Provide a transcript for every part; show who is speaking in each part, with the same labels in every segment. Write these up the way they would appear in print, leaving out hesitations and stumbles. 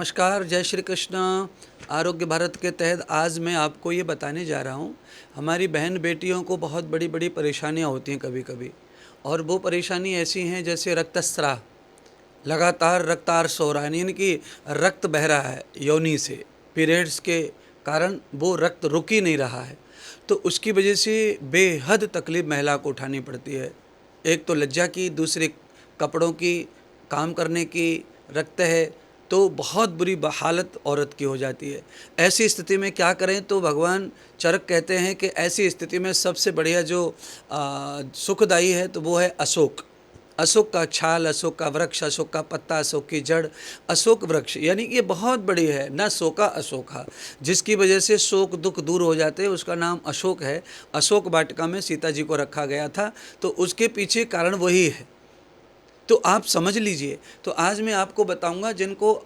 Speaker 1: नमस्कार, जय श्री कृष्ण। आरोग्य भारत के तहत आज मैं आपको ये बताने जा रहा हूँ, हमारी बहन बेटियों को बहुत बड़ी बड़ी परेशानियाँ होती हैं कभी कभी। और वो परेशानी ऐसी हैं जैसे रक्तस्राव, लगातार रक्तार्स हो रहा है, यानी कि रक्त बह रहा है योनि से, पीरियड्स के कारण वो रक्त रुक ही नहीं रहा है। तो उसकी वजह से बेहद तकलीफ़ महिला को उठानी पड़ती है। एक तो लज्जा की, दूसरी कपड़ों की, काम करने की, रक्त है तो बहुत बुरी हालत औरत की हो जाती है। ऐसी स्थिति में क्या करें, तो भगवान चरक कहते हैं कि ऐसी स्थिति में सबसे बढ़िया जो सुखदायी है तो वो है अशोक। अशोक का छाल, अशोक का वृक्ष, अशोक का पत्ता, अशोक की जड़, अशोक वृक्ष, यानी कि ये बहुत बड़ी है, न शोका अशोका, जिसकी वजह से शोक दुख दूर हो जाते हैं, उसका नाम अशोक है। अशोक वाटिका में सीता जी को रखा गया था, तो उसके पीछे कारण वही है। तो आप समझ लीजिए। तो आज मैं आपको बताऊंगा जिनको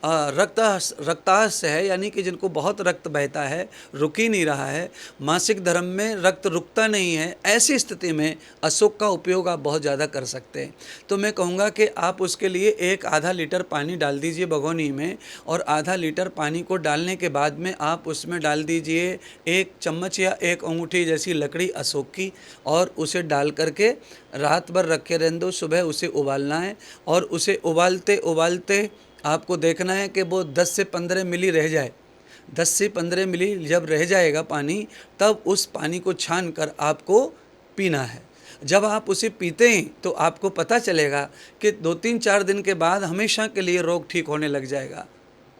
Speaker 1: रक्तास है, यानी कि जिनको बहुत रक्त बहता है, रुक ही नहीं रहा है, मासिक धर्म में रक्त रुकता नहीं है, ऐसी स्थिति में अशोक का उपयोग आप बहुत ज़्यादा कर सकते हैं। तो मैं कहूँगा कि आप उसके लिए एक आधा लीटर पानी डाल दीजिए भगोनी में, और आधा लीटर पानी को डालने के बाद में आप उसमें डाल दीजिए 1 चम्मच या 1 अंगूठी जैसी लकड़ी अशोक की, और उसे डाल करके रात भर रखे रहने दो। सुबह उसे उबालना है, और उसे उबालते उबालते आपको देखना है कि वो 10 से 15 मिली रह जाए। 10 से 15 मिली जब रह जाएगा पानी, तब उस पानी को छान कर आपको पीना है। जब आप उसे पीते हैं तो आपको पता चलेगा कि 2-3-4 दिन के बाद हमेशा के लिए रोग ठीक होने लग जाएगा।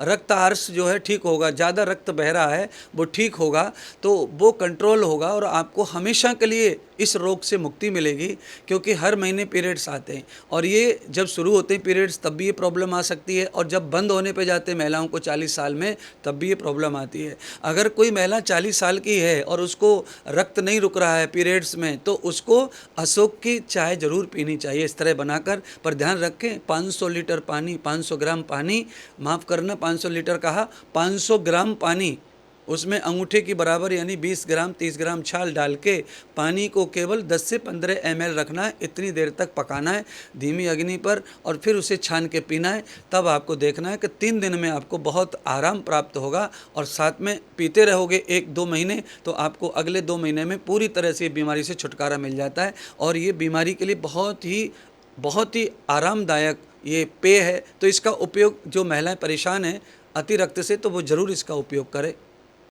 Speaker 1: रक्त आर्स जो है ठीक होगा, ज़्यादा रक्त बह रहा है वो ठीक होगा, तो वो कंट्रोल होगा और आपको हमेशा के लिए इस रोग से मुक्ति मिलेगी। क्योंकि हर महीने पीरियड्स आते हैं, और ये जब शुरू होते हैं पीरियड्स तब भी ये प्रॉब्लम आ सकती है, और जब बंद होने पे जाते हैं महिलाओं को 40 साल में, तब भी ये प्रॉब्लम आती है। अगर कोई महिला 40 साल की है और उसको रक्त नहीं रुक रहा है पीरियड्स में, तो उसको अशोक की चाय ज़रूर पीनी चाहिए इस तरह बनाकर। पर ध्यान रखें, 500 लीटर पानी, 500 ग्राम पानी, माफ़ करना 500 लीटर कहा, 500 ग्राम पानी, उसमें अंगूठे की बराबर यानी 20 ग्राम 30 ग्राम छाल डाल के पानी को केवल 10 से 15 ml रखना है। इतनी देर तक पकाना है धीमी अग्नि पर, और फिर उसे छान के पीना है। तब आपको देखना है कि 3 दिन में आपको बहुत आराम प्राप्त होगा, और साथ में पीते रहोगे 1-2 महीने, तो आपको अगले 2 महीने में पूरी तरह से बीमारी से छुटकारा मिल जाता है। और ये बीमारी के लिए बहुत ही आरामदायक ये पेय है। तो इसका उपयोग, जो महिलाएं परेशान हैं अति रक्त से, तो वो ज़रूर इसका उपयोग करें।